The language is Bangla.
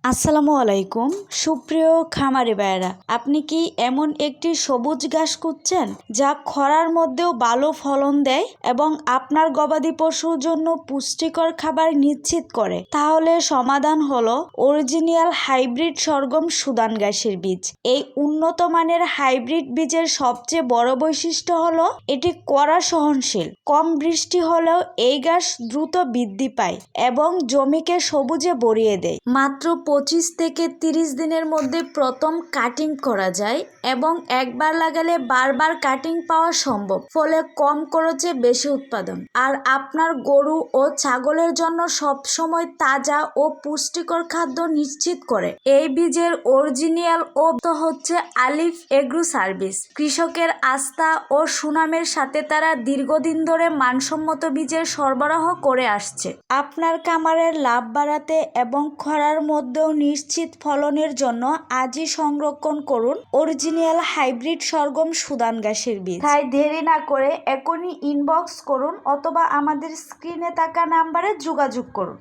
আসসালামু আলাইকুম সুপ্রিয় খামারি ভাইয়েরা, আপনি কি এমন একটি সবুজ ঘাস খুঁজছেন যা খরার মধ্যেও ভালো ফলন দেয় এবং আপনার গবাদি পশুর জন্য পুষ্টিকর খাবার নিশ্চিত করে? তাহলে সমাধান হলো অরিজিনাল হাইব্রিড সরগম সুদান ঘাসের বীজ। এই উন্নত মানের হাইব্রিড বীজের সবচেয়ে বড় বৈশিষ্ট্য হলো এটি খরা সহনশীল। কম বৃষ্টি হলেও এই ঘাস দ্রুত বৃদ্ধি পায় এবং জমিকে সবুজে ভরিয়ে দেয়। মাত্র 25 থেকে 30 দিনের মধ্যে প্রথম কাটিং করা যায় এবং একবার লাগালে বারবার কাটিং পাওয়া সম্ভব, ফলে কম খরচে বেশি উৎপাদন। আর আপনার গরু ও ছাগলের জন্য সব সময় তাজা ও পুষ্টিকর খাদ্য নিশ্চিত করে। এই বীজের অরিজিনাল হচ্ছে আলিফ এগ্রো সার্ভিস। কৃষকের আস্থা ও সুনামের সাথে তারা দীর্ঘদিন ধরে মানসম্মত বীজের সরবরাহ করে আসছে। আপনার খামারের লাভ বাড়াতে এবং খরার মধ্যেও নিশ্চিত ফলনের জন্য আজই সংরক্ষণ করুন অরিজিনাল হাইব্রিড সরগম সুদান ঘাসের বীজ। তাই দেরি না করে এখনই ইনবক্স করুন অথবা আমাদের স্ক্রিনে থাকা নাম্বারে যোগাযোগ করুন।